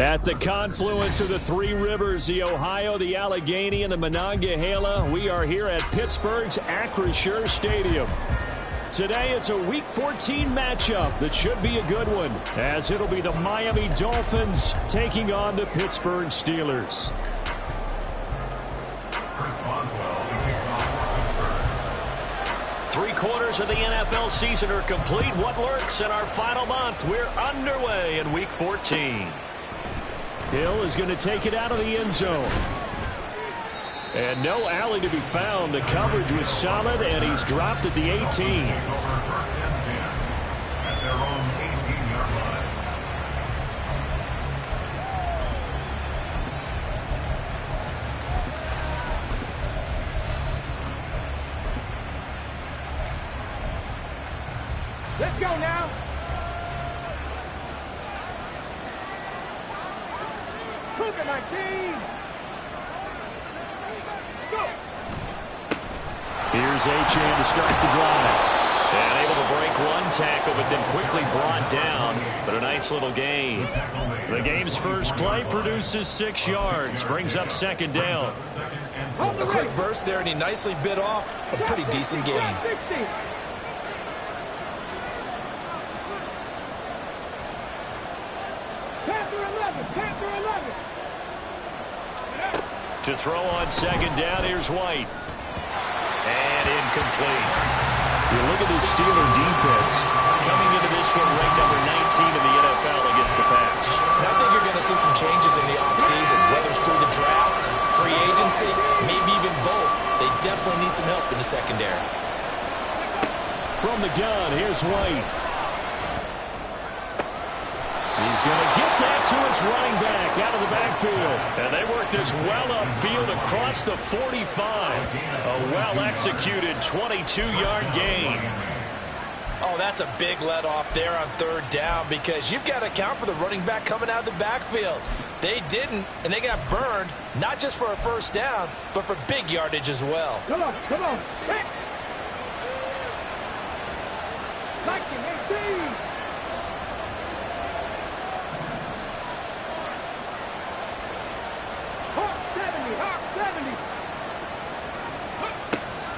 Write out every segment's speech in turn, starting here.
At the confluence of the three rivers, the Ohio, the Allegheny, and the Monongahela, we are here at Pittsburgh's Acrisure Stadium. Today, it's a Week 14 matchup that should be a good one, as it'll be the Miami Dolphins taking on the Pittsburgh Steelers. Three-quarters of the NFL season are complete. What lurks in our final month? We're underway in Week 14. Hill is going to take it out of the end zone. And no alley to be found. The coverage was solid, and he's dropped at the 18. Let's go now. Look at my team. Let's go. Here's Achane to start the drive. And able to break one tackle, but then quickly brought down. But a nice little gain. The game's first play produces 6 yards. Brings up second down. A quick burst there, and he nicely bit off a pretty decent gain. To throw on second down, here's White. And incomplete. You look at this Steeler defense. Coming into this one, ranked number 19 in the NFL against the pass. And I think you're going to see some changes in the offseason, whether it's through the draft, free agency, maybe even both. They definitely need some help in the secondary. From the gun, here's White. He's going to get that to his running back out of the backfield. And they work this well upfield across the 45. A well-executed 22-yard gain. Oh, that's a big let-off there on third down because you've got to account for the running back coming out of the backfield. They didn't, and they got burned, not just for a first down, but for big yardage as well. Come on, come on. Hey. Like it, 18.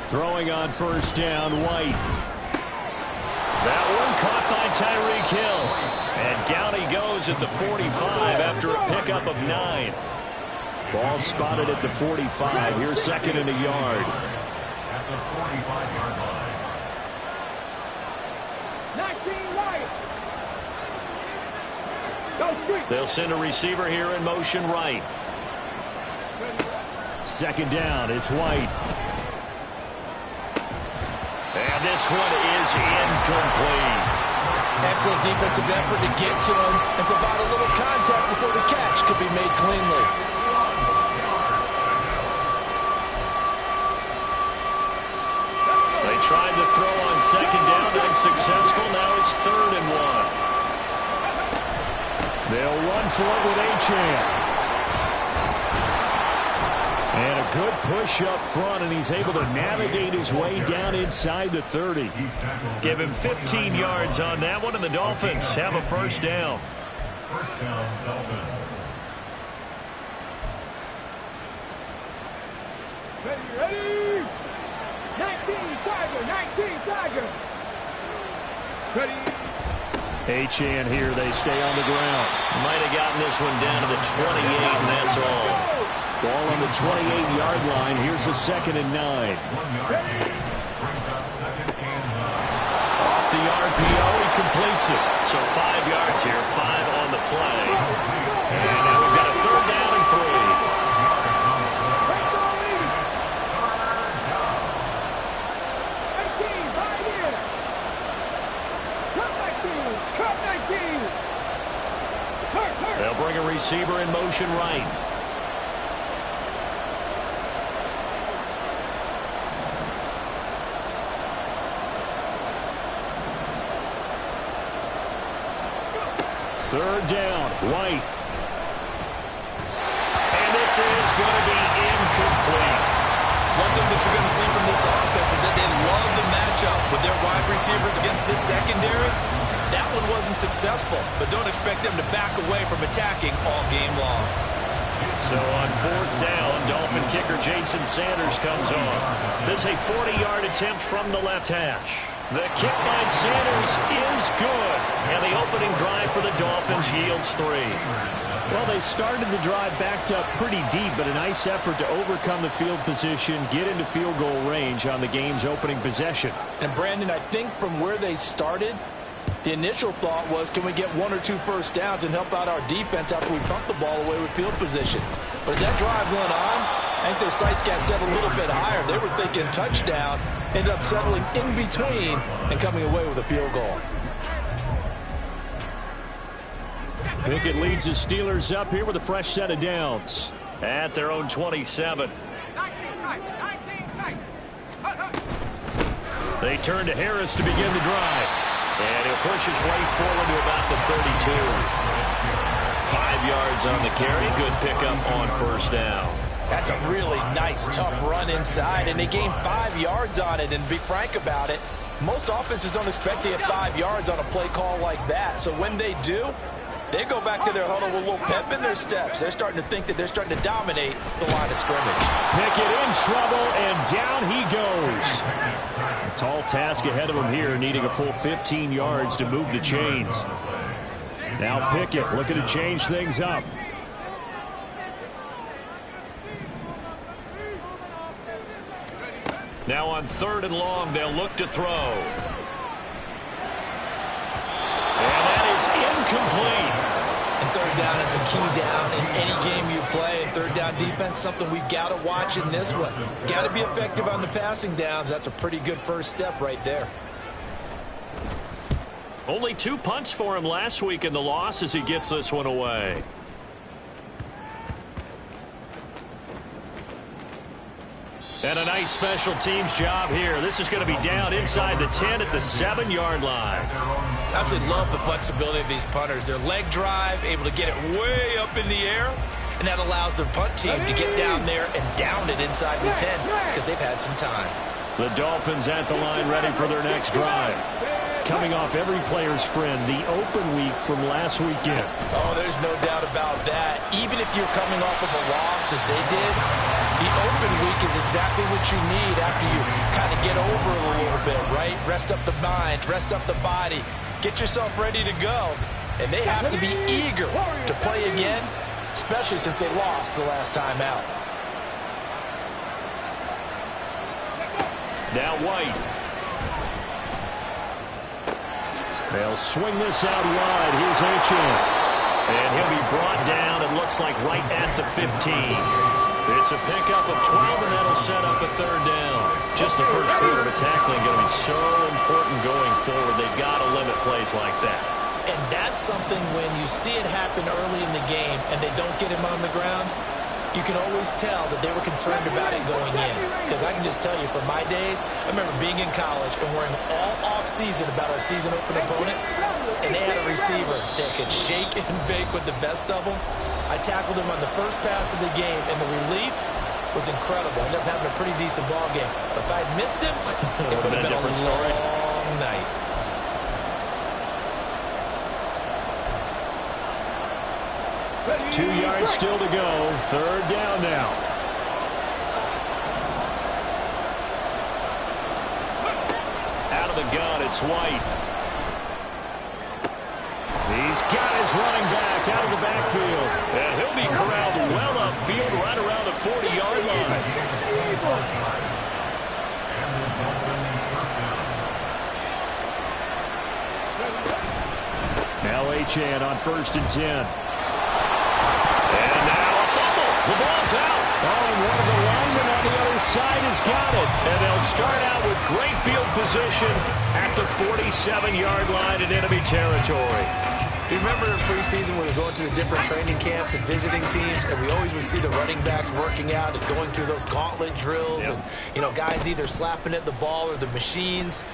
Throwing on first down, White. That one caught by Tyreek Hill. And down he goes at the 45 after a pickup of 9. Ball spotted at the 45. Here's second and a yard. At the 45-yard line. 19 White. Go sweep. They'll send a receiver here in motion right. Second down, it's White. And this one is incomplete. Excellent defensive effort to get to him and provide a little contact before the catch could be made cleanly. They tried to throw on second down, unsuccessful. Now it's 3rd and 1. They'll run for it with Achane. And a good push up front, and he's able to navigate his way down inside the 30. Give him 15 yards on that one, and the Dolphins have a first down. First down, Dolphins. Ready? 19 Tiger. Ready? Achane here, they stay on the ground. Might have gotten this one down to the 28, and that's all. Ball on the 28-yard line. Here's a 2nd and 9. Off the RPO, he completes it. So 5 yards here, 5 on the play. And now we've got a 3rd down and 3. They'll bring a receiver in motion right. Third down, White. And this is going to be incomplete. One thing that you're going to see from this offense is that they love the matchup with their wide receivers against this secondary, that one wasn't successful. But don't expect them to back away from attacking all game long. So on 4th down, Dolphin kicker Jason Sanders comes on. This is a 40-yard attempt from the left hash. The kick by Sanders is good. And the opening drive for the Dolphins yields 3. Well, they started the drive backed up pretty deep, but a nice effort to overcome the field position, get into field goal range on the game's opening possession. And Brandon, I think from where they started, the initial thought was, can we get 1 or 2 first downs and help out our defense after we pump the ball away with field position? But as that drive went on, I think their sights got set a little bit higher. They were thinking touchdown, ended up settling in between and coming away with a field goal. Pickett leads the Steelers up here with a fresh set of downs at their own 27. They turn to Harris to begin the drive. And he'll push his way forward to about the 32. 5 yards on the carry. Good pickup on first down. That's a really nice, tough run inside, and they gained 5 yards on it. And to be frank about it, most offenses don't expect to get 5 yards on a play call like that. So when they do, they go back to their huddle with a little pep in their steps. They're starting to think that they're starting to dominate the line of scrimmage. Pickett in trouble, and down he goes. A tall task ahead of him here, needing a full 15 yards to move the chains. Now Pickett looking to change things up. Now on 3rd and long, they'll look to throw. And that is incomplete. And 3rd down is a key down in any game you play. And 3rd down defense, something we've got to watch in this one. Got to be effective on the passing downs. That's a pretty good first step right there. Only 2 punts for him last week in the loss as he gets this one away. And a nice special teams job here. This is going to be down inside the 10 at the 7-yard line. Absolutely love the flexibility of these punters. Their leg drive, able to get it way up in the air, and that allows their punt team to get down there and down it inside the 10 because they've had some time. The Dolphins at the line ready for their next drive. Coming off every player's friend, the open week from last weekend. Oh, there's no doubt about that. Even if you're coming off of a loss as they did, the open week is exactly what you need after you kind of get over it a little bit, right? Rest up the mind, rest up the body, get yourself ready to go. And they have to be eager to play again, especially since they lost the last time out. Now White. They'll swing this out wide. Here's Achane. And he'll be brought down, it looks like right at the 15. It's a pickup of 12, and that'll set up a 3rd down. Just the first quarter of tackling going to be so important going forward. They've got to limit plays like that. And that's something when you see it happen early in the game and they don't get him on the ground, you can always tell that they were concerned about it going in. Because I can just tell you, from my days, I remember being in college and worrying all off-season about our season-open opponent, and they had a receiver that could shake and bake with the best of them. I tackled him on the first pass of the game, and the relief was incredible. I ended up having a pretty decent ball game. But if I'd missed him, it would have been a long night. Two yards still to go. 3rd down now. Out of the gun, it's White. He's got his running back out of the backfield. And he'll be corralled well upfield right around the 40-yard line. Now Achane on 1st and 10. And now a fumble. The ball's out. Oh, and one of the linemen on the other side has got it. And they'll start out with great field position at the 47-yard line in enemy territory. You remember in preseason when we were going to the different training camps and visiting teams, and we always would see the running backs working out and going through those gauntlet drills, and, you know, guys either slapping at the ball or the machines.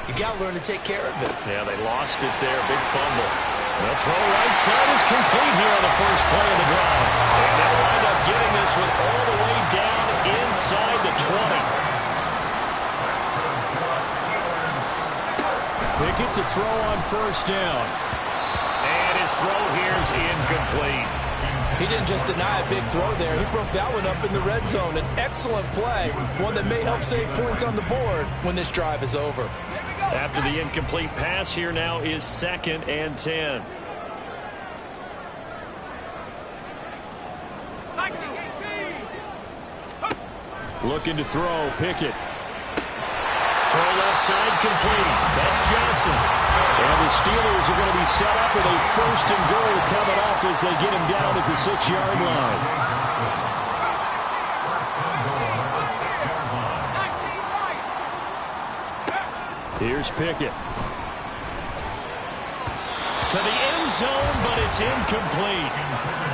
You got to learn to take care of it. Yeah, they lost it there. Big fumble. The throw right side is complete here on the first play of the drive. And they'll wind up getting this one all the way down inside the 20. Pickett to throw on first down. And his throw here is incomplete. He didn't just deny a big throw there. He broke that one up in the red zone. An excellent play, one that may help save points on the board when this drive is over. After the incomplete pass, here now is 2nd and 10. Looking to throw, Pickett. Throw left side complete. That's Johnson. And the Steelers are going to be set up with a 1st and goal coming up as they get him down at the 6-yard line. Here's Pickett. To the end zone, but it's incomplete.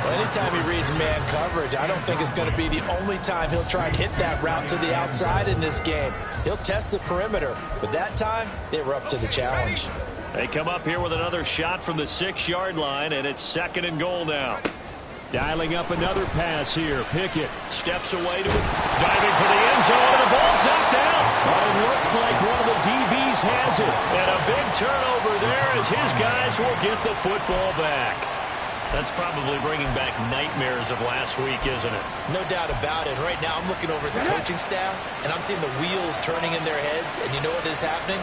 Well, anytime he reads man coverage, I don't think it's going to be the only time he'll try and hit that route to the outside in this game. He'll test the perimeter, but that time they were up to the challenge. They come up here with another shot from the 6-yard line, and it's 2nd and goal now. Dialing up another pass here. Pickett steps away to it. Diving for the end zone, and the ball's knocked out. But it looks like one of the DBs has it. And a big turnover there as his guys will get the football back. That's probably bringing back nightmares of last week, isn't it? No doubt about it. Right now I'm looking over at the coaching staff, and I'm seeing the wheels turning in their heads. And you know what is happening?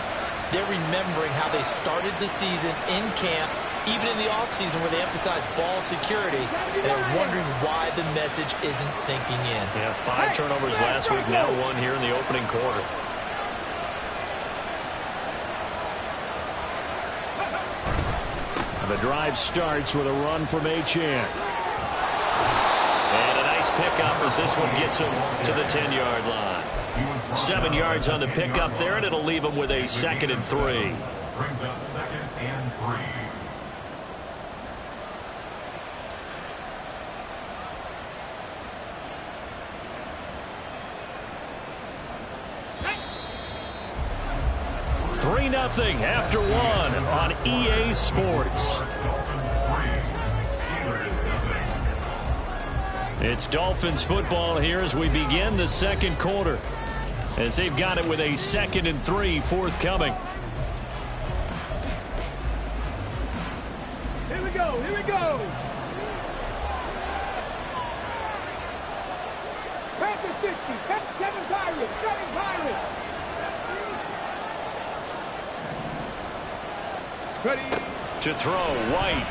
They're remembering how they started the season in camp, even in the offseason where they emphasized ball security, and they're wondering why the message isn't sinking in. Yeah, 5 turnovers last week, now 1 here in the opening quarter. The drive starts with a run from Achane. And a nice pickup as this one gets him to the 10-yard line. 7 yards on the pickup there, and it'll leave him with a 2nd and 3. Brings up 2nd and 3. Three 3-0 after 1 on EA Sports. It's Dolphins football here as we begin the 2nd quarter, as they've got it with a 2nd and 3 forthcoming. Here we go, here we go. Panther 60, 7 Pirates, 7 Pirates. Ready. To throw, White.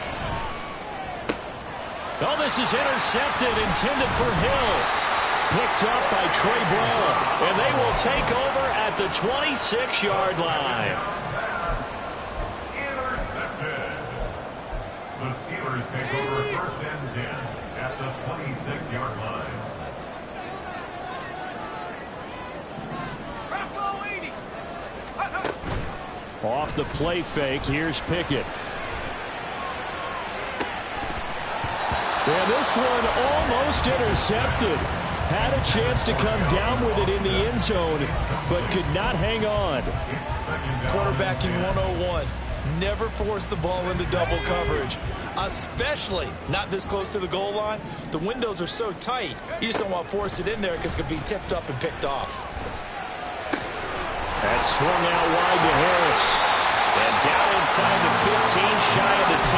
Oh, this is intercepted, intended for Hill. Picked up by Trey Brown. And they will take over at the 26-yard line. Intercepted. The Steelers take over 1st and 10 at the 26-yard line. Off the play fake, here's Pickett. And this one almost intercepted. Had a chance to come down with it in the end zone, but could not hang on. Quarterbacking 101. Never force the ball into double coverage, especially not this close to the goal line. The windows are so tight, you just don't want to force it in there because it could be tipped up and picked off. That swung out wide to Harris. And down inside the 15, shy of the 10.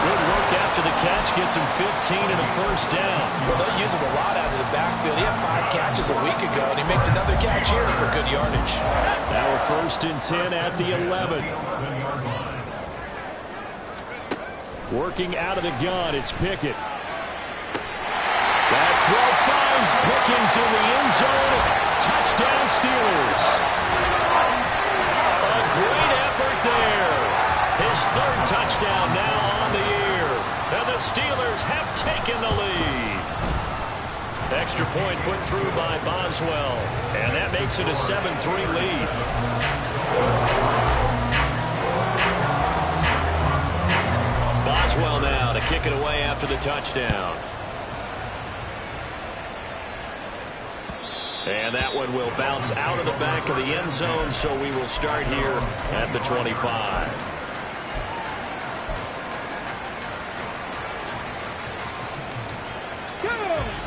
Good work after the catch, gets him 15 and a 1st down. Well, they'll use him a lot out of the backfield. He had 5 catches a week ago, and he makes another catch here for good yardage. Now a 1st and 10 at the 11. Working out of the gun, it's Pickett. That throw finds Pickens in the end zone. Touchdown, Steelers. A great effort there. His 3rd touchdown now on the year. And the Steelers have taken the lead. Extra point put through by Boswell. And that makes it a 7-3 lead. Boswell now to kick it away after the touchdown. And that one will bounce out of the back of the end zone, so we will start here at the 25.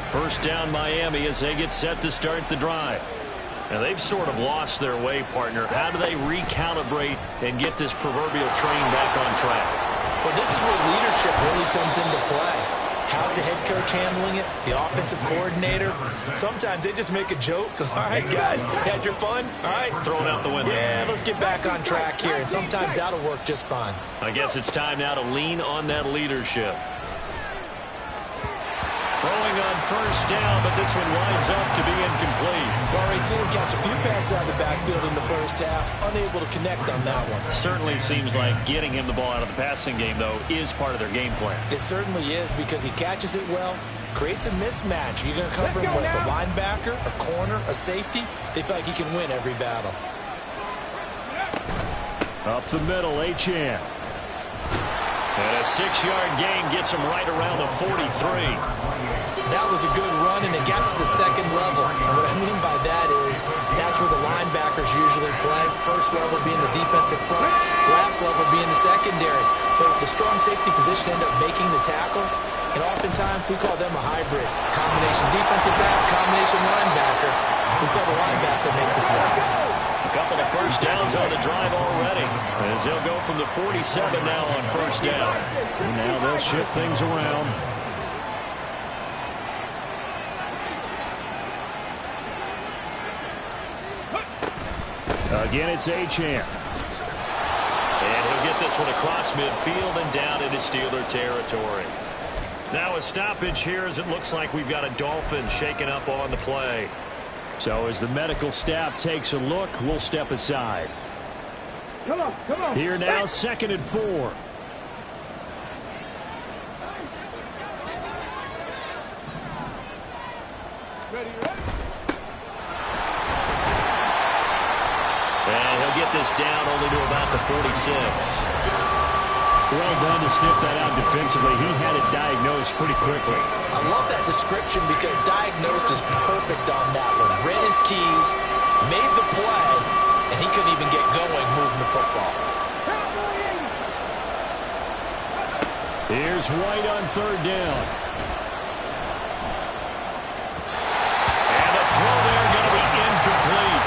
First down Miami as they get set to start the drive. Now, they've sort of lost their way, partner. How do they recalibrate and get this proverbial train back on track? Well, this is where leadership really comes into play. How's the head coach handling it? The offensive coordinator? Sometimes they just make a joke. All right, guys, had your fun? All right. Throw it out the window. Yeah, let's get back on track here. And sometimes that'll work just fine. I guess it's time now to lean on that leadership. Throwing on first down, but this one winds up to be incomplete. Well, already seen him catch a few passes out of the backfield in the first half. Unable to connect on that one. Certainly seems like getting him the ball out of the passing game, though, is part of their game plan. It certainly is because he catches it well, creates a mismatch. You're going to cover him with a linebacker, a corner, a safety. They feel like he can win every battle. Up the middle, Achane. And a 6-yard gain gets him right around the 43. That was a good run, and it got to the second level. And what I mean by that is that's where the linebackers usually play. First level being the defensive front, last level being the secondary. But the strong safety position ended up making the tackle, and oftentimes we call them a hybrid. Combination defensive back, combination linebacker. We saw the linebacker make the stop. A couple of first downs on the drive already, as they'll go from the 47 now on first down. And now they'll shift things around. Again, it's Achane. And he'll get this one across midfield and down into Steeler territory. Now a stoppage here as it looks like we've got a Dolphin shaking up on the play. So as the medical staff takes a look, we'll step aside. Come on. Here now, 2nd and 4. Ready. And he'll get this down only to about the 46. Well done to sniff that out defensively. He had it diagnosed pretty quickly. I love that description because diagnosed is perfect on that one. Read his keys, made the play, and he couldn't even get going moving the football. Here's White on 3rd down. And the throw there going to be incomplete.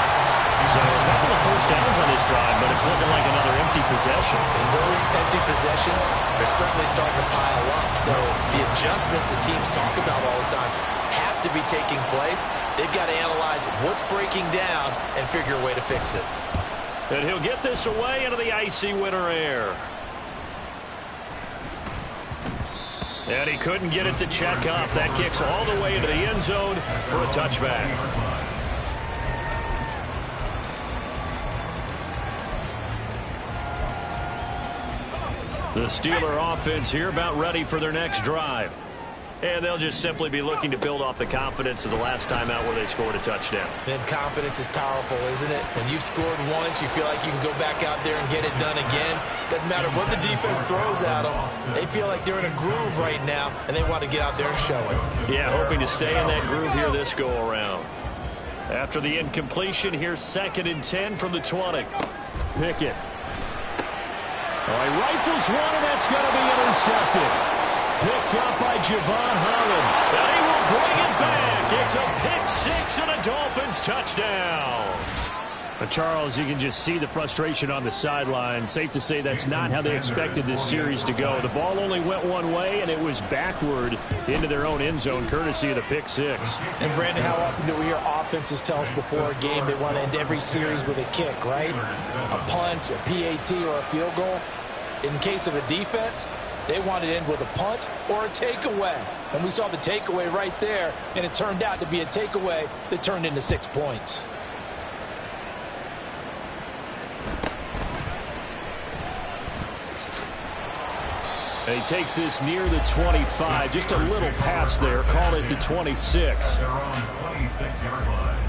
So a couple of first downs on this drive, but it's looking like another empty possession. And those empty possessions are certainly starting to pile up. So the adjustments that teams talk about all the time have to be taking place. They've got to analyze what's breaking down and figure a way to fix it. And he'll get this away into the icy winter air. And he couldn't get it to check up. That kicks all the way into the end zone for a touchback. The Steeler offense here about ready for their next drive. And they'll just simply be looking to build off the confidence of the last time out where they scored a touchdown. Then confidence is powerful, isn't it? When you've scored once, you feel like you can go back out there and get it done again. Doesn't matter what the defense throws at them. They feel like they're in a groove right now, and they want to get out there and show it. Yeah, hoping to stay in that groove here this go-around. After the incompletion, here's 2nd and 10 from the 20. Pickett. Oh, he rifles one, and that's going to be intercepted. Picked up by Javon Holland. And he will bring it back. It's a pick 6 and a Dolphins touchdown. Charles, you can just see the frustration on the sideline. Safe to say that's not how they expected this series to go. The ball only went one way, and it was backward into their own end zone, courtesy of the pick 6. And, Brandon, how often do we hear offenses tell us before a game they want to end every series with a kick, right? A punt, a PAT, or a field goal. In case of a defense, they want to end with a punt or a takeaway. And we saw the takeaway right there, and it turned out to be a takeaway that turned into 6 points. And he takes this near the 25. Just a little pass there. Call it the 26. Their own 26-yard line.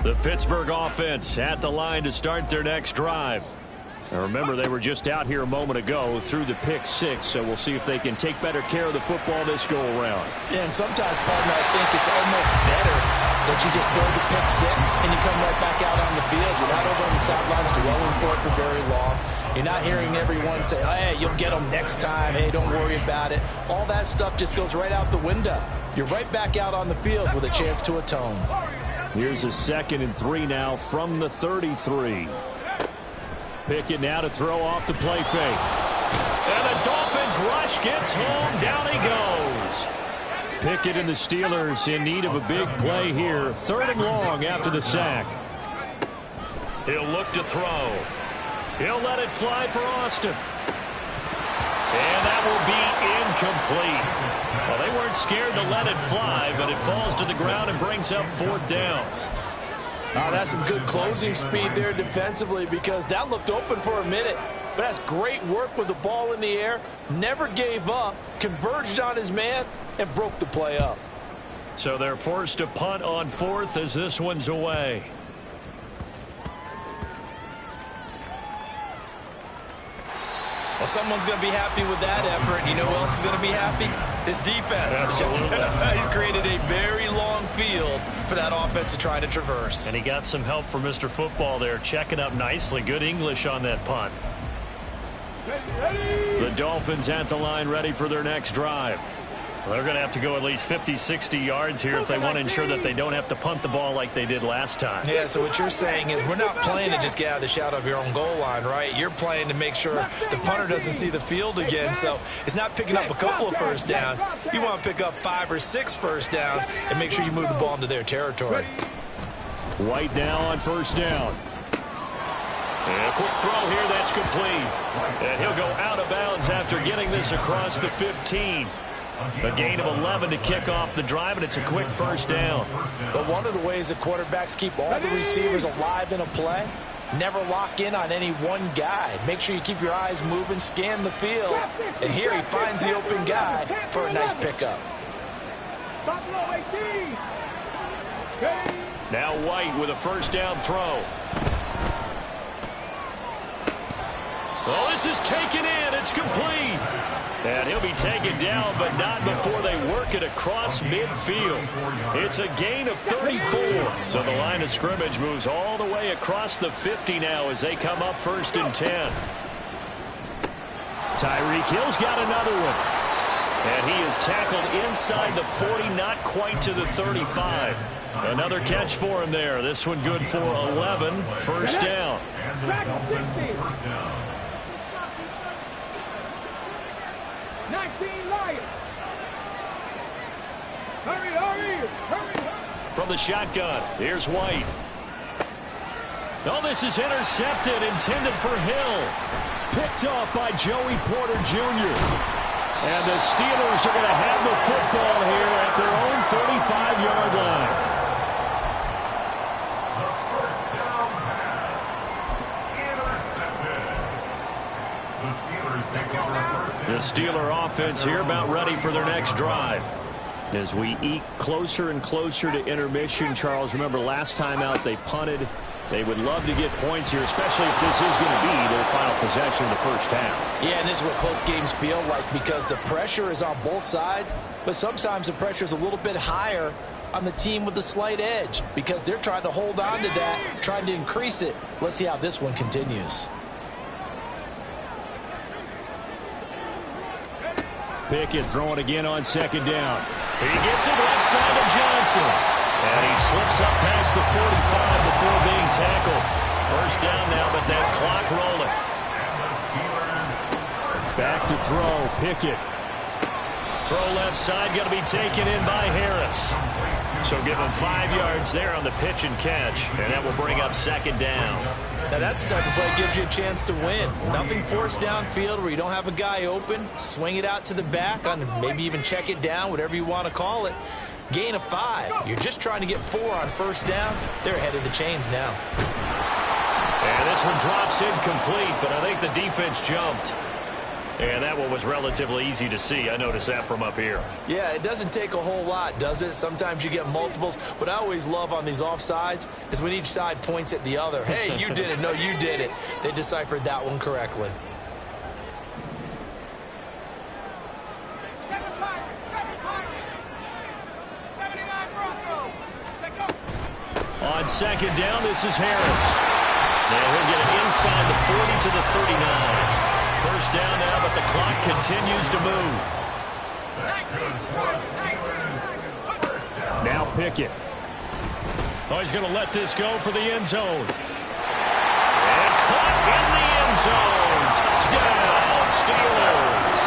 The Pittsburgh offense at the line to start their next drive. Now remember, they were just out here a moment ago through the pick 6, so we'll see if they can take better care of the football this go-around. Yeah, and sometimes, partner, I think it's almost better Don't you just throw the pick six and you come right back out on the field? You're not over on the sidelines dwelling for it for very long. You're not hearing everyone say, hey, you'll get them next time. Hey, don't worry about it. All that stuff just goes right out the window. You're right back out on the field with a chance to atone. Here's a 2nd and 3 now from the 33. Pickett now to throw off the play fake. And the Dolphins rush gets home. Down he goes. Pickett and the Steelers in need of a big play here. 3rd and long after the sack. He'll look to throw. He'll let it fly for Austin. And that will be incomplete. Well, they weren't scared to let it fly, but it falls to the ground and brings up 4th down. That's some good closing speed there defensively, because that looked open for a minute. But that's great work with the ball in the air. Never gave up, converged on his man, and broke the play up. So they're forced to punt on 4th as this one's away. Well, someone's going to be happy with that effort. You know who else is going to be happy? His defense. Absolutely. He's created a very long field for that offense to try to traverse. And he got some help from Mr. Football there, checking up nicely. Good English on that punt. The Dolphins at the line, ready for their next drive. Well, they're going to have to go at least 50, 60 yards here if they want to ensure that they don't have to punt the ball like they did last time. Yeah, so what you're saying is we're not playing to just get out of the shadow of your own goal line, right? You're playing to make sure the punter doesn't see the field again. So it's not picking up a couple of first downs. You want to pick up 5 or 6 first downs and make sure you move the ball into their territory. White now on 1st down. And a quick throw here, that's complete. And he'll go out of bounds after getting this across the 15. A gain of 11 to kick off the drive, and it's a quick 1st down. But one of the ways that quarterbacks keep all the receivers alive in a play, never lock in on any one guy. Make sure you keep your eyes moving, scan the field. And here he finds the open guy for a nice pickup. Now White with a 1st down throw. Oh, this is taken in. It's complete. And he'll be taken down, but not before they work it across midfield. It's a gain of 34. So the line of scrimmage moves all the way across the 50 now as they come up 1st and 10. Tyreek Hill's got another one. And he is tackled inside the 40, not quite to the 35. Another catch for him there. This one good for 11. 1st down. 19 Lions. Hurry. From the shotgun, here's White. Oh, this is intercepted, intended for Hill. Picked off by Joey Porter Jr. And the Steelers are going to have the football here at their own 35-yard line. The Steeler offense here about ready for their next drive. As we eke closer and closer to intermission, Charles, remember last time out they punted. They would love to get points here, especially if this is going to be their final possession of the 1st half. Yeah, and this is what close games feel like, because the pressure is on both sides, but sometimes the pressure is a little bit higher on the team with the slight edge because they're trying to hold on to that, trying to increase it. Let's see how this one continues. Pickett throwing again on 2nd down. He gets it left side to Johnson. And he slips up past the 45 before being tackled. 1st down now, but that clock rolling. Back to throw. Pickett. Throw left side, going to be taken in by Harris. So give him 5 yards there on the pitch and catch. And that will bring up 2nd down. Now that's the type of play that gives you a chance to win. Nothing forced downfield where you don't have a guy open. Swing it out to the back, on maybe even check it down, whatever you want to call it. Gain of 5. You're just trying to get 4 on 1st down. They're ahead of the chains now. And this one drops incomplete, but I think the defense jumped. And that one was relatively easy to see. I noticed that from up here. Yeah, it doesn't take a whole lot, does it? Sometimes you get multiples. What I always love on these offsides is when each side points at the other. Hey, you did it. No, you did it. They deciphered that one correctly. second down. This is Harris. And he'll get it inside the 40 to the 39. First down now, but the clock continues to move. Now Pickett. Oh, he's going to let this go for the end zone. And caught in the end zone. Touchdown, Steelers.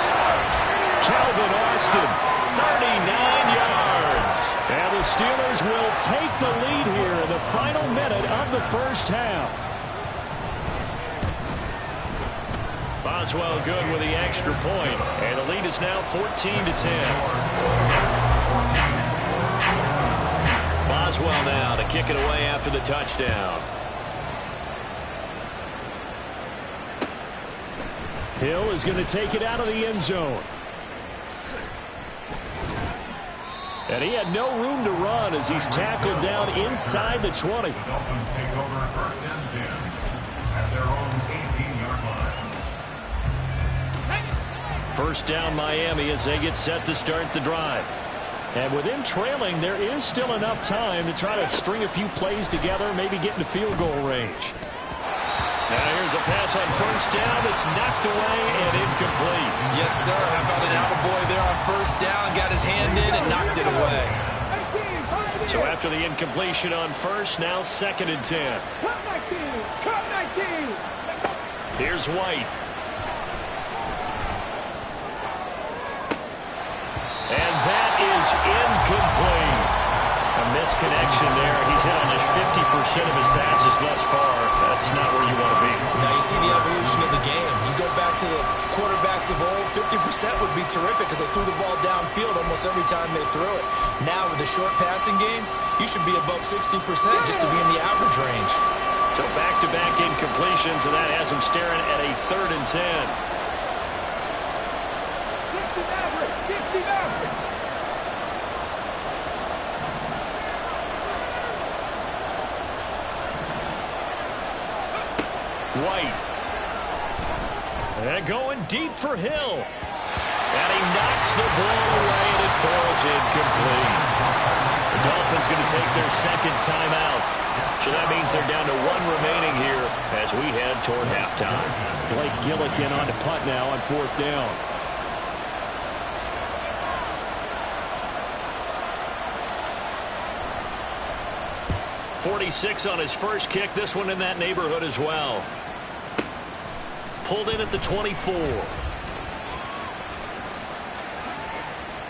Calvin Austin, 39 yards. And the Steelers will take the lead here in the final minute of the first half. Boswell good with the extra point. And the lead is now 14-10. Boswell now to kick it away after the touchdown. Hill is going to take it out of the end zone. And he had no room to run as he's tackled down inside the 20. The Dolphins take over first and 10 at their own 18-yard line. First down Miami as they get set to start the drive. And with him trailing, there is still enough time to try to string a few plays together, maybe get into field goal range. Now here's a pass on first down that's knocked away and incomplete. Yes, sir. How about an attaboy there on first down? Got his hand in and knocked it away. So after the incompletion on first, now second and 10. Here's White. And that is incomplete. A misconnection there. He's hit on just 50% of his passes thus far. That's not where you want to be. Now you see the evolution of the game. You go back to the quarterbacks of old, 50% would be terrific because they threw the ball downfield almost every time they threw it. Now with the short passing game, you should be above 60% just to be in the average range. So back-to-back incompletions, and that has him staring at a 3rd and 10. White. And going deep for Hill. And he knocks the ball away, and it falls incomplete. The Dolphins going to take their second timeout. So that means they're down to 1 remaining here as we head toward halftime. Blake Gillikin on to punt now on 4th down. .46 on his first kick. This one in that neighborhood as well. Pulled in at the 24.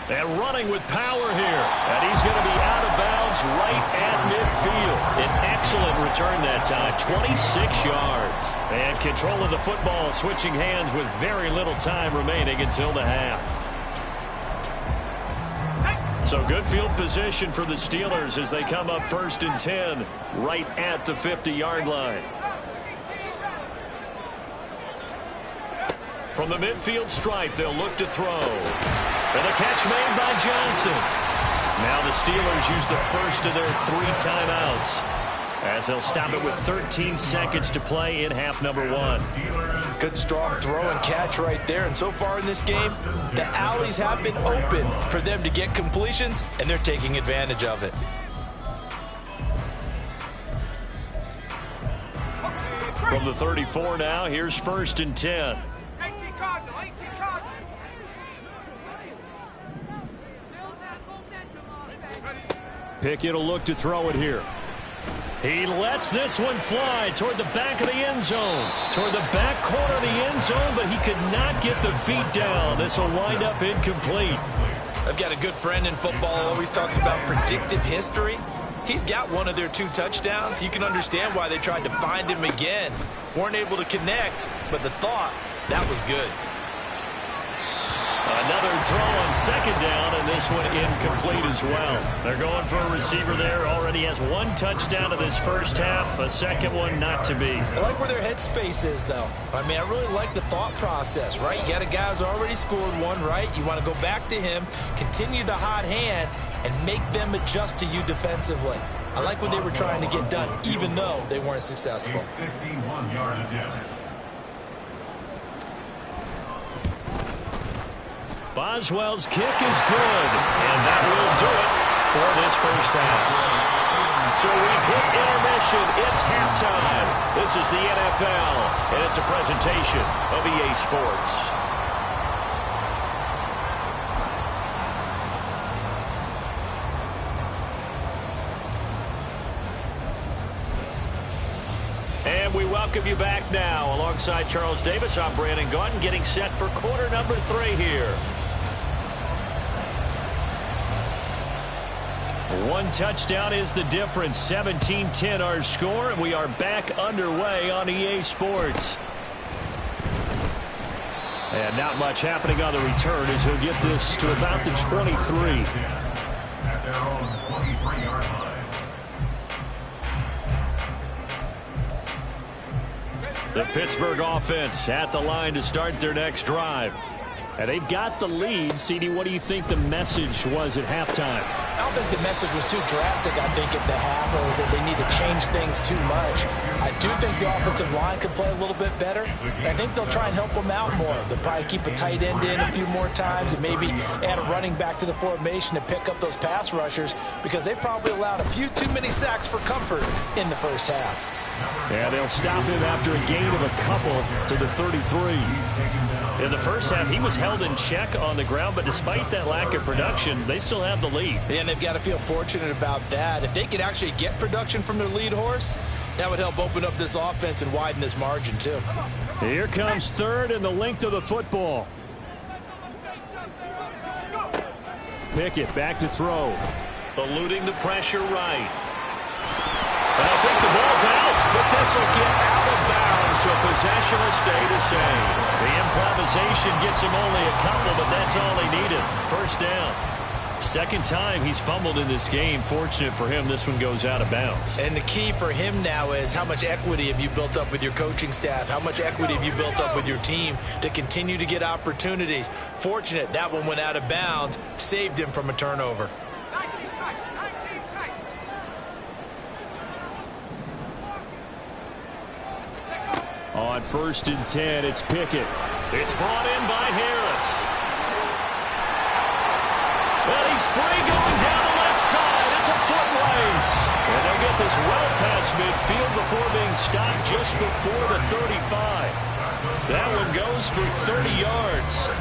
And running with power here. And he's going to be out of bounds right at midfield. An excellent return that time. 26 yards. And control of the football, switching hands with very little time remaining until the half. So good field position for the Steelers as they come up 1st and 10 right at the 50-yard line. From the midfield stripe, they'll look to throw. And a catch made by Johnson. Now the Steelers use the first of their 3 timeouts as they'll stop it with 13 seconds to play in half number 1. Good strong throw and catch right there. And so far in this game, the alleys have been open for them to get completions, and they're taking advantage of it. From the 34 now, here's 1st and 10. Pickett will look to throw it here. He lets this one fly toward the back of the end zone. Toward the back corner of the end zone, but he could not get the feet down. This will wind up incomplete. I've got a good friend in football, always talks about predictive history. He's got one of their 2 touchdowns. You can understand why they tried to find him again. Weren't able to connect, but the thought, that was good. Another throw on 2nd down, and this one incomplete as well. They're going for a receiver there. Already has 1 touchdown in this first half. A second one not to be. I like where their headspace is, though. I mean, I really like the thought process, right? You got a guy who's already scored 1, right? You want to go back to him, continue the hot hand, and make them adjust to you defensively. I like what they were trying to get done, even though they weren't successful. 51-yard attempt. Boswell's kick is good, and that will do it for this first half. So we've hit intermission. It's halftime. This is the NFL, and it's a presentation of EA Sports. And we welcome you back now. Alongside Charles Davis, I'm Brandon Gaudin, getting set for quarter number 3 here. One touchdown is the difference. 17-10 our score, and we are back underway on EA Sports. And not much happening on the return as he'll get this to about the 23. At their own 23-yard line. The Pittsburgh offense at the line to start their next drive. And they've got the lead. CD, what do you think the message was at halftime? I don't think the message was too drastic, I think, at the half, or that they need to change things too much. I do think the offensive line could play a little bit better. And I think they'll try and help them out more. They'll probably keep a tight end in a few more times and maybe add a running back to the formation to pick up those pass rushers, because they probably allowed a few too many sacks for comfort in the first half. Yeah, they'll stop him after a gain of a couple to the 33. In the first half, he was held in check on the ground, but despite that lack of production, they still have the lead. And they've got to feel fortunate about that. If they could actually get production from their lead horse, that would help open up this offense and widen this margin, too. Here comes third and the length of the football. Pickett back to throw. Eluding the pressure right. And I think the ball's out, but this will get out of bounds, so possession will stay the same. The improvisation gets him only a couple, but that's all he needed. First down. Second time he's fumbled in this game. Fortunate for him, this one goes out of bounds. And the key for him now is how much equity have you built up with your coaching staff? How much equity have you built up with your team to continue to get opportunities? Fortunate that one went out of bounds, saved him from a turnover. On 1st and 10, it's Pickett. It's brought in by Harris. Well, he's free going down the left side. It's a foot race. And they'll get this well past midfield before being stopped just before the 35. That one goes for 30 yards.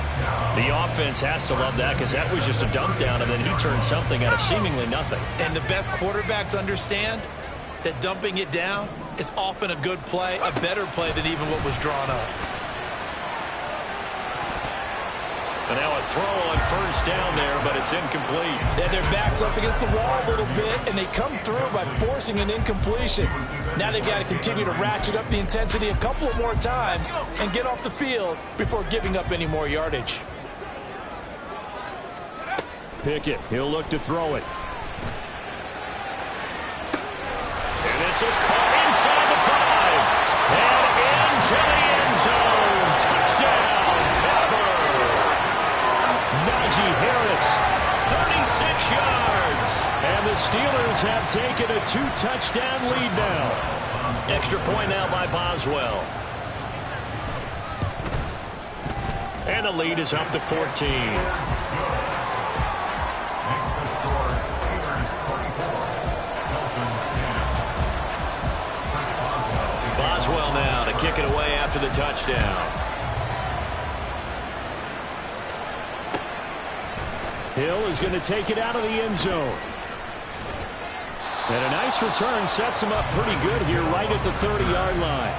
The offense has to love that, because that was just a dump down, and then he turned something out of seemingly nothing. And the best quarterbacks understand that dumping it down is often a good play, a better play than even what was drawn up. And now a throw on 1st down there, but it's incomplete. And their back's up against the wall a little bit, and they come through by forcing an incompletion. Now they've got to continue to ratchet up the intensity a couple of more times and get off the field before giving up any more yardage. Pickett, he'll look to throw it. And this is caught inside the 5. And into the end zone. Touchdown, Pittsburgh. Najee Harris, 36 yards. And the Steelers have taken a 2-touchdown lead now. Extra point now by Boswell. And the lead is up to 14. Boswell now to kick it away after the touchdown. Hill is going to take it out of the end zone. And a nice return sets him up pretty good here right at the 30-yard line.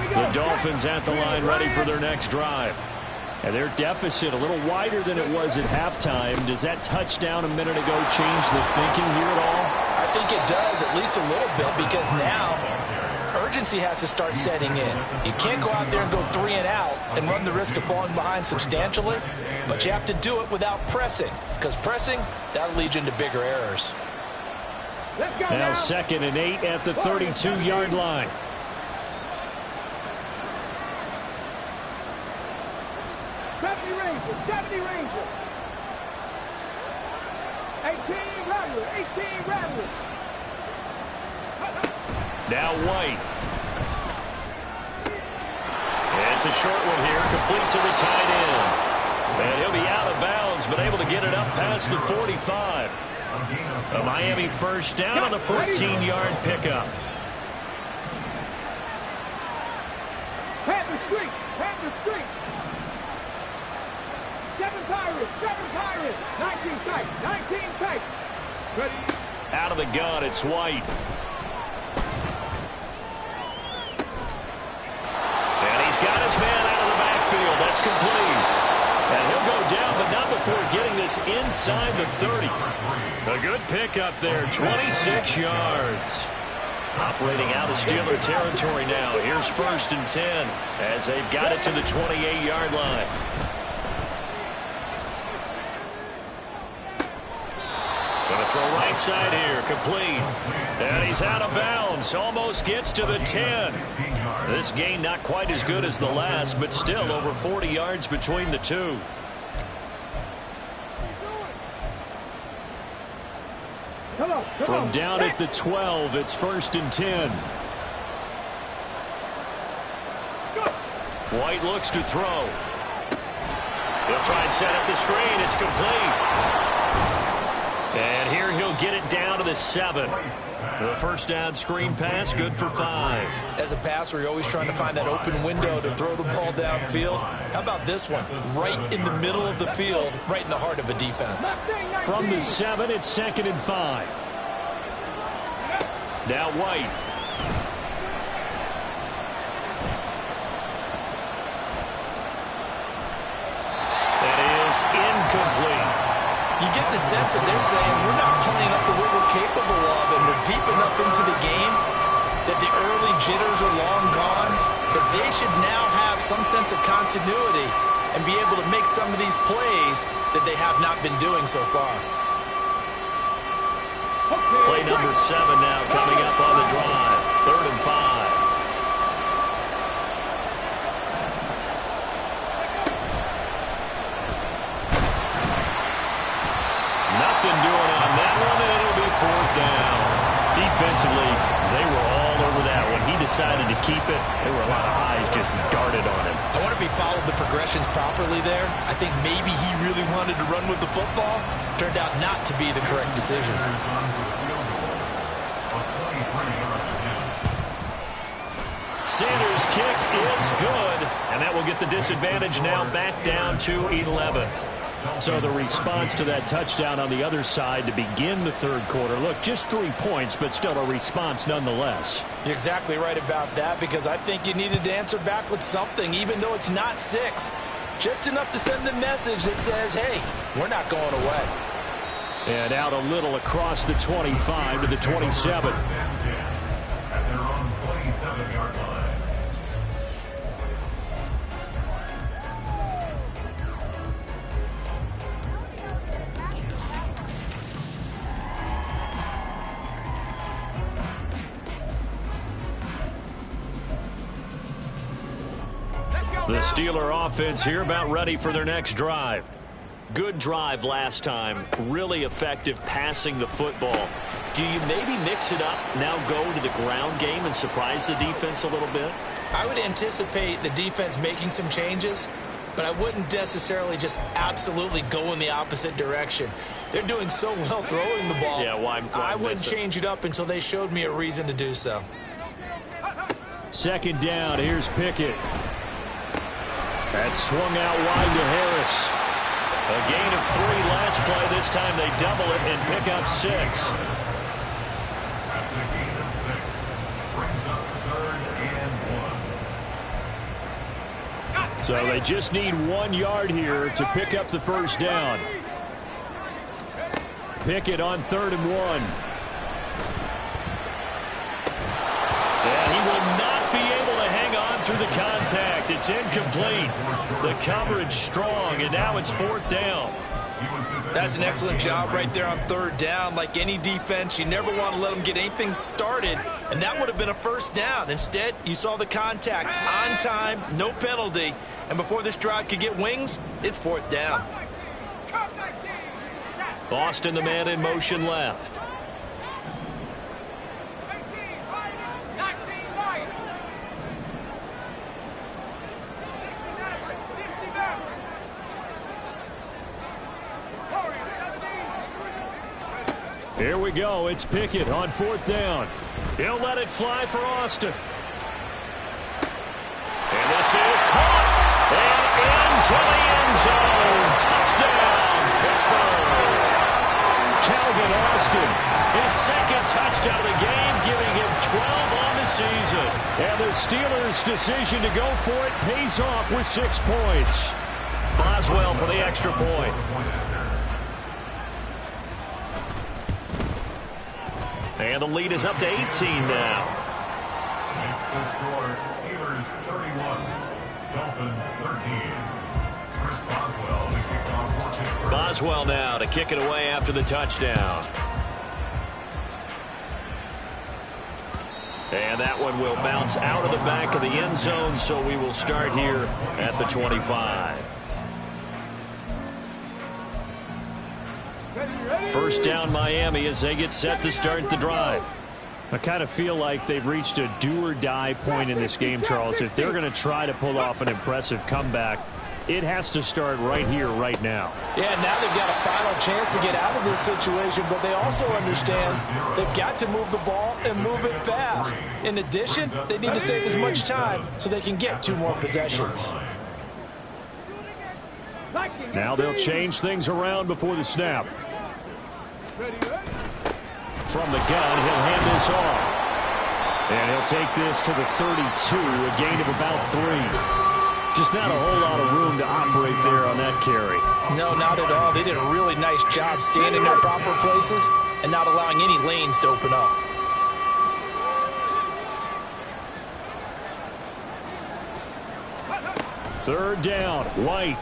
The Dolphins at the line ready for their next drive. And their deficit a little wider than it was at halftime. Does that touchdown a minute ago change the thinking here at all? I think it does, at least a little bit, because now urgency has to start setting in. You can't go out there and go 3 and out and run the risk of falling behind substantially, but you have to do it without pressing, because pressing, that'll lead you into bigger errors. Now 2nd and 8 at the 32-yard line. Deputy Ranger. 18 Rattler. 18 Rattler. Now White. It's a short one here, complete to the tight end. And he'll be out of bounds, but able to get it up past the 45. A Miami first down on the 14-yard pickup. Panther Street, Panther Street. 7 Pirates, 19 tight. Ready. Out of the gun, it's White. And he's got his man out of the backfield. That's complete. And he'll go down, but not before getting this inside the 30. A good pickup there, 26 yards. Operating out of Steeler territory now. Here's 1st and 10 as they've got it to the 28-yard line. Going to throw right side here, complete. And he's out of bounds, almost gets to the 10. This gain not quite as good as the last, but still over 40 yards between the two. From down at the 12, it's 1st and 10. White looks to throw. He'll try and set up the screen. It's complete. And here he'll get it down to the 7. The first down screen pass, good for 5. As a passer, you're always trying to find that open window to throw the ball downfield. How about this one? Right in the middle of the field, right in the heart of a defense. From the 7, it's 2nd and 5. Now White. That is incomplete. You get the sense that they're saying we're not playing up to what we're capable of, and we're deep enough into the game that the early jitters are long gone, that they should now have some sense of continuity and be able to make some of these plays that they have not been doing so far. Play number 7 now coming up on the drive. 3rd and 5. Nothing doing on that one, and it'll be 4th down. Defensively, they were all over that. When he decided to keep it, there were a lot of eyes just darted on him. I wonder if he followed the progressions properly there. I think maybe he really wanted to run with the football. Turned out not to be the correct decision. Sanders' kick is good, and that will get the disadvantage now back down to 11. So the response to that touchdown on the other side to begin the 3rd quarter. Look, just 3 points, but still a response nonetheless. You're exactly right about that, because I think you needed to answer back with something, even though it's not 6. Just enough to send the message that says, hey, we're not going away. And out a little across the 25 to the 27. At their own 27-yard line. The Steeler offense here about ready for their next drive. Good drive last time. Really effective passing the football. Do you maybe mix it up, now go to the ground game and surprise the defense a little bit? I would anticipate the defense making some changes, but I wouldn't necessarily just absolutely go in the opposite direction. They're doing so well throwing the ball. Yeah, why I wouldn't miss it? change it up until they showed me a reason to do so. 2nd down, here's Pickett. That's swung out wide to Harris. A gain of 3 last play. This time they double it and pick up 6. That's a gain of 6. Brings up 3rd and 1. So they just need 1 yard here to pick up the first down. Pickett on 3rd and 1. And he will not be able to hang on through the contact. It's incomplete. The coverage strong, and now it's 4th down. That's an excellent job right there on 3rd down. Like any defense, you never want to let them get anything started, and that would have been a first down. Instead, you saw the contact on time, no penalty, and before this drive could get wings, it's 4th down. Boston, the man in motion left. Here we go. It's Pickett on 4th down. He'll let it fly for Austin. And this is caught. And into the end zone. Touchdown, Pittsburgh. Calvin Austin, his 2nd touchdown of the game, giving him 12 on the season. And the Steelers' decision to go for it pays off with 6 points. Boswell for the extra point. And the lead is up to 18 now. It's the score. Steelers 31, Dolphins 13. Chris Boswell to kick off for Pittsburgh. Boswell now to kick it away after the touchdown. And that one will bounce out of the back of the end zone, so we will start here at the 25. First down Miami as they get set to start the drive. I kind of feel like they've reached a do-or-die point in this game, Charles. If they're going to try to pull off an impressive comeback, it has to start right here, right now. Yeah, now they've got a final chance to get out of this situation, but they also understand they've got to move the ball and move it fast. In addition, they need to save as much time so they can get 2 more possessions. Now they'll change things around before the snap. From the gun, he'll hand this off. And he'll take this to the 32, a gain of about 3. Just not a whole lot of room to operate there on that carry. No, not at all. They did a really nice job standing in their proper places and not allowing any lanes to open up. Third down, White.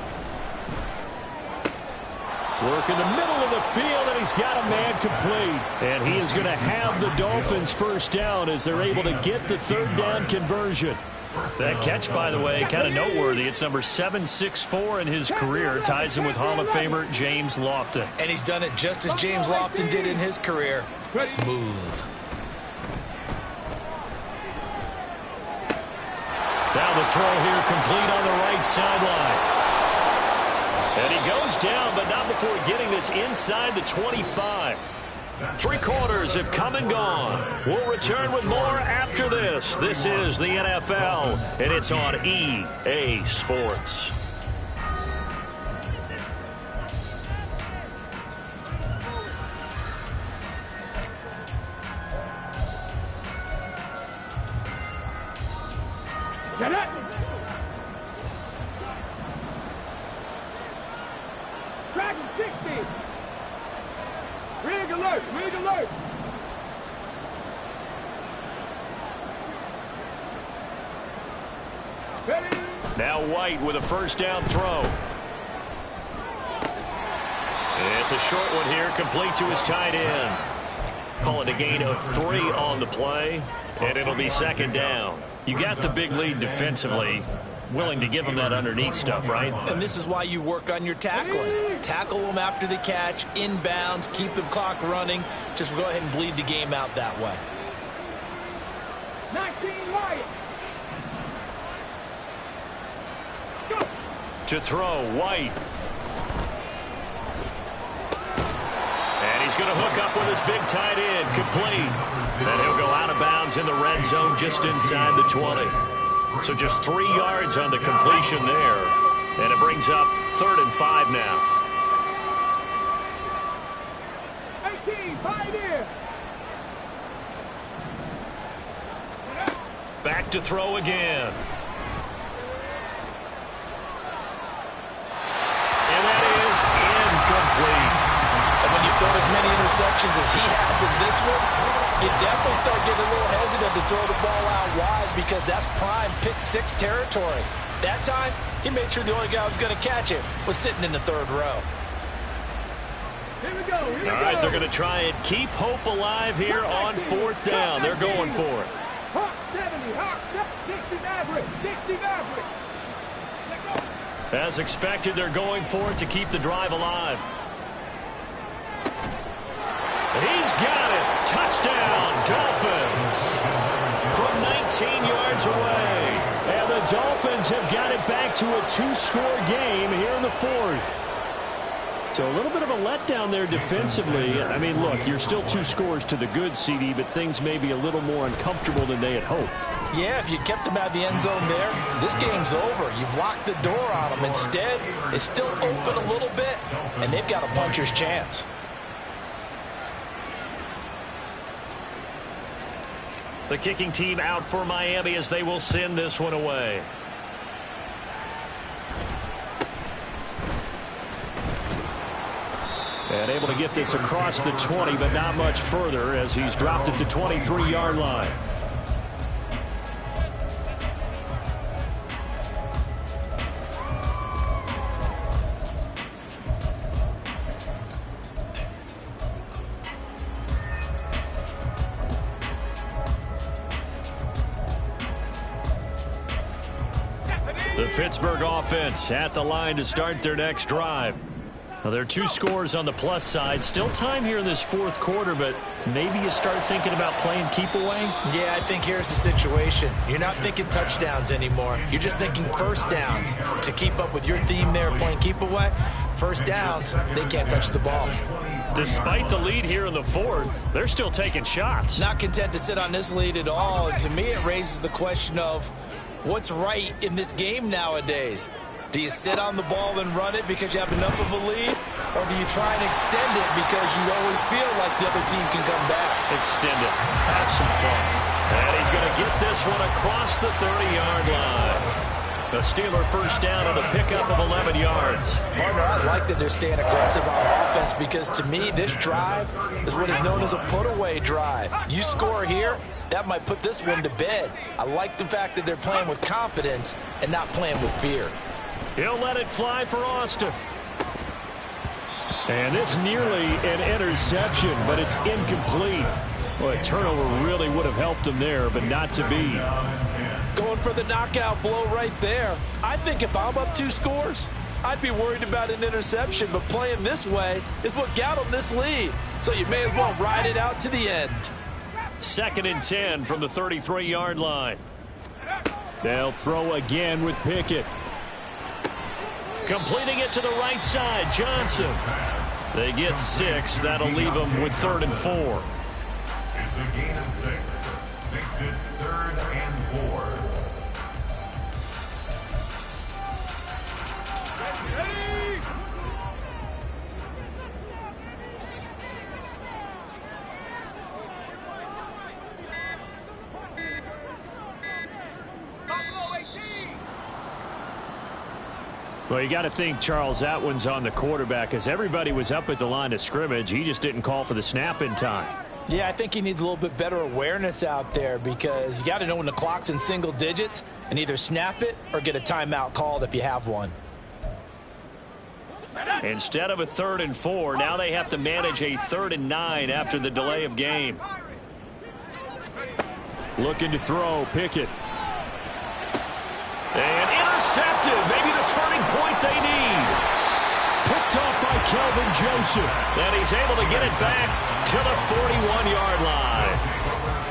Work in the middle of the field, and he's got a man complete. And he is going to have the Dolphins first down as they're able to get the 3rd down conversion. That catch, by the way, kind of noteworthy. It's number 764 in his career. Ties him with Hall of Famer James Lofton. And he's done it just as James Lofton did in his career. Smooth. Now the throw here complete on the right sideline. And he goes down, but not before getting this inside the 25. 3 quarters have come and gone. We'll return with more after this. This is the NFL, and it's on EA Sports. Get it! Dragon 60! Rig alert! Rig alert! Ready? Now White with a first down throw. It's a short one here, complete to his tight end. Call it a gain of 3 on the play, and it'll be 2nd down. You got the big lead defensively. Willing to give them that underneath stuff, right? And this is why you work on your tackling. Tackle them after the catch, inbounds, keep the clock running. Just go ahead and bleed the game out that way. 19 Wyatt! Go! To throw, White. And he's going to hook up with his big tight end, complete. And he'll go out of bounds in the red zone just inside the 20. So just 3 yards on the completion there. And it brings up 3rd and 5 now. 18, pioneer! Back to throw again. And that is incomplete. And when you throw as many interceptions as he has in this one, you definitely start getting a little hesitant to throw the ball out wide because that's prime pick 6 territory. That time, he made sure the only guy who was going to catch it was sitting in the 3rd row. Here we go, here we go! All right, they're going to try and keep hope alive here on 4th down. They're going for it. Hawk 70, Hawk 60 Maverick, 60 Maverick! Let go! As expected, they're going for it to keep the drive alive. He's got it. Touchdown, Dolphins. From 19 yards away. And the Dolphins have got it back to a 2-score game here in the 4th. So a little bit of a letdown there defensively. I mean, look, you're still 2 scores to the good, CD, but things may be a little more uncomfortable than they had hoped. Yeah, if you kept them out of the end zone there, this game's over. You've locked the door on them. Instead, it's still open a little bit, and they've got a puncher's chance. The kicking team out for Miami as they will send this one away. And able to get this across the 20, but not much further as he's dropped it to 23-yard line. The Pittsburgh offense at the line to start their next drive. Now, there are 2 scores on the plus side. Still time here in this 4th quarter, but maybe you start thinking about playing keep away? Yeah, I think here's the situation. You're not thinking touchdowns anymore. You're just thinking first downs. To keep up with your theme there, playing keep away, first downs, they can't touch the ball. Despite the lead here in the 4th, they're still taking shots. Not content to sit on this lead at all. And to me, it raises the question of what's right in this game nowadays. Do you sit on the ball and run it because you have enough of a lead? Or do you try and extend it because you always feel like the other team can come back? Extend it. Have some fun. And he's going to get this one across the 30-yard line. A Steeler first down on a pickup of 11 yards. Partner, I like that they're staying aggressive on offense because to me, this drive is what is known as a put-away drive. You score here, that might put this one to bed. I like the fact that they're playing with confidence and not playing with fear. He'll let it fly for Austin. And this nearly an interception, but it's incomplete. Well, a turnover really would have helped him there, but not to be. Going for the knockout blow right there. I think if I'm up 2 scores, I'd be worried about an interception, but playing this way is what got them this lead. So you may as well ride it out to the end. 2nd and 10 from the 33-yard line. They'll throw again with Pickett. Completing it to the right side, Johnson. They get 6. That'll leave them with 3rd and 4. It's a gain of 6. Makes it 3rd and 4. Well, you got to think, Charles, that one's on the quarterback as everybody was up at the line of scrimmage. He just didn't call for the snap in time. Yeah, I think he needs a little bit better awareness out there because you got to know when the clock's in single digits and either snap it or get a timeout called if you have one. Instead of a 3rd and 4, now they have to manage a 3rd and 9 after the delay of game. Looking to throw, Pickett. And intercepted. Maybe the turning point they need. Picked off by Kelvin Joseph. And he's able to get it back to the 41-yard line.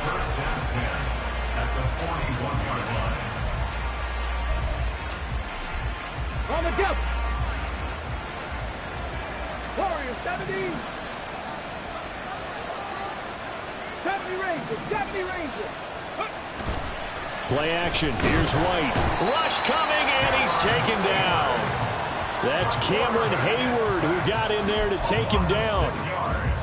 First down 10 at the 41-yard line. On the jump. Warriors 70. 70 Rangers. 70 Rangers. Play action. Here's White. Rush coming, and he's taken down. That's Cameron Hayward who got in there to take him down.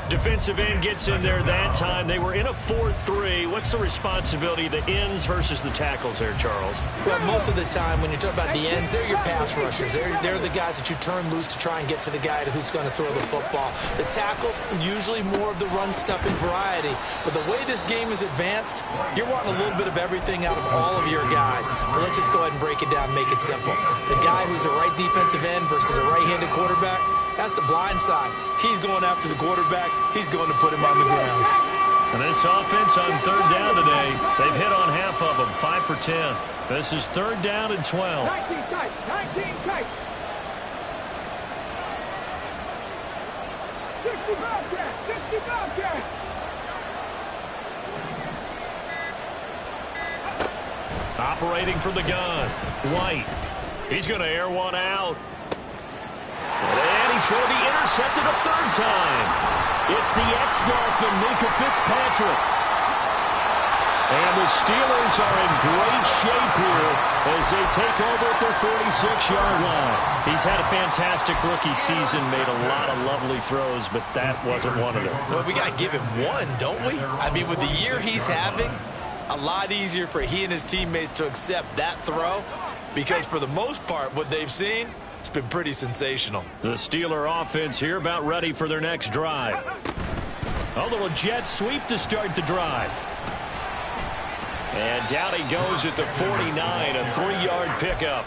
Defensive end gets in there that time. They were in a 4-3. What's the responsibility of the ends versus the tackles there, Charles? Well, most of the time when you talk about the ends, they're your pass rushers. They're the guys that you turn loose to try and get to the guy who's going to throw the football. The tackles, usually more of the run-stuffing variety. But the way this game is advanced, you're wanting a little bit of everything out of all of your guys. But let's just go ahead and break it down and make it simple. The guy who's the right defensive end versus a right-handed quarterback, that's the blind side. He's going after the quarterback. He's going to put him on the ground. And this offense on 3rd down today, they've hit on half of them, 5 for 10. This is 3rd down and 12. 19 tight. 19 tight. 60 Bobcat. 60 Bobcat. Operating from the gun, White. He's going to air one out. And he's is going to be intercepted a third time. It's the ex-Dolphin, Minka Fitzpatrick. And the Steelers are in great shape here as they take over at their 46-yard line. He's had a fantastic rookie season, made a lot of lovely throws, but that wasn't one of them. Well, we got to give him one, don't we? I mean, with the year he's having, a lot easier for he and his teammates to accept that throw because for the most part, what they've seen, it's been pretty sensational. The Steeler offense here about ready for their next drive. A little jet sweep to start the drive. And down he goes at the 49, a 3-yard pickup.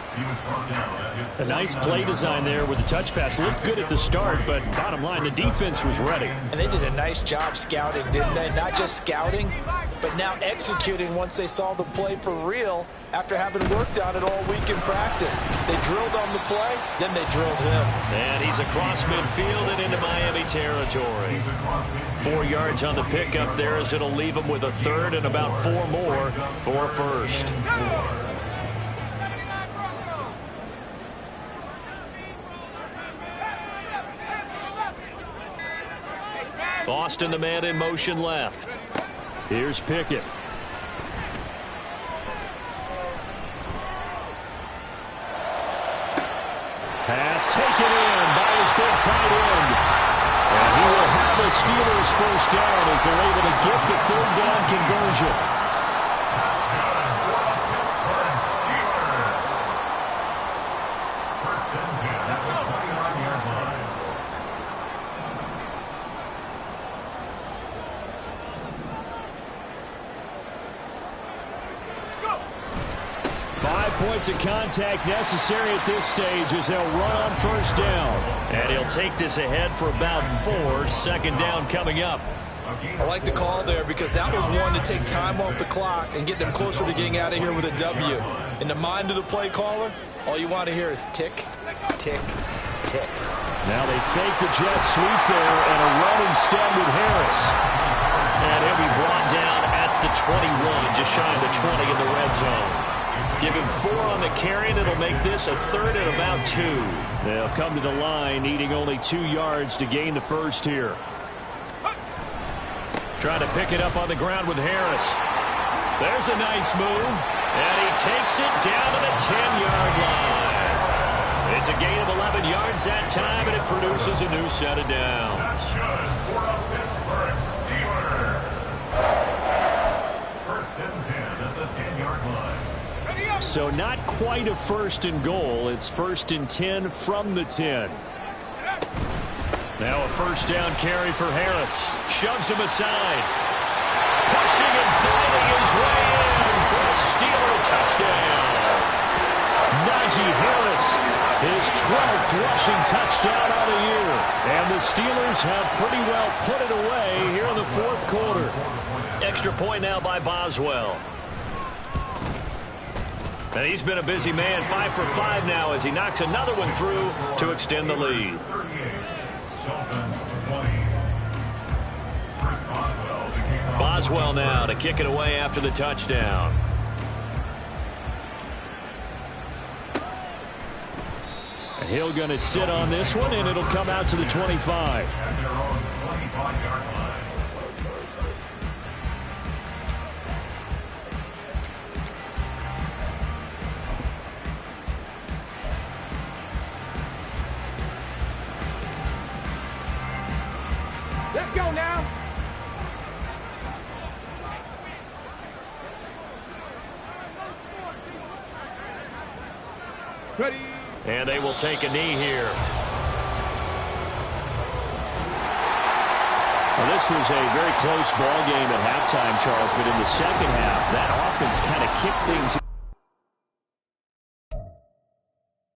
A nice play design there with the touch pass. Looked good at the start, but bottom line, the defense was ready. And they did a nice job scouting, didn't they? Not just scouting, but now executing once they saw the play for real after having worked on it all week in practice. They drilled on the play, then they drilled him. And he's across midfield and into Miami territory. 4 yards on the pickup there as it'll leave him with a third and about 4 more for first. Boston, the man in motion left. Here's Pickett. Pass taken in by his big tight end. And he will have the Steelers first down as they're able to get the third down conversion. First and 10 at the 29-yard line. 5 points of contact necessary at this stage as they'll run on first down. And he'll take this ahead for about 4. Second down coming up. I like the call there because that was one to take time off the clock and get them closer to getting out of here with a W. In the mind of the play caller, all you want to hear is tick, tick, tick. Now they fake the jet sweep there and a run instead with Harris. And he'll be brought down at the 21, just shy of the 20 in the red zone. Give him 4 on the carry, and it'll make this a third and about 2. They'll come to the line, needing only 2 yards to gain the first here. Trying to pick it up on the ground with Harris. There's a nice move, and he takes it down to the 10-yard line. It's a gain of 11 yards that time, and it produces a new set of downs. That's good for a Pittsburgh Steeler. First and 10 at the 10-yard line. So not quite a first and goal. It's first and 10 from the 10. Now a first down carry for Harris. Shoves him aside. Pushing and fighting his way in for a Steeler touchdown. Najee Harris, his 12th rushing touchdown of the year. And the Steelers have pretty well put it away here in the fourth quarter. Extra point now by Boswell. And he's been a busy man, 5 for 5 now as he knocks another one through to extend the lead. Boswell now to kick it away after the touchdown. And he'll going to sit on this one, and it'll come out to the 25. At their own 25-yard line. Let's go now. Ready. And they will take a knee here. Well, this was a very close ball game at halftime, Charles, but in the second half, that offense kind of kicked things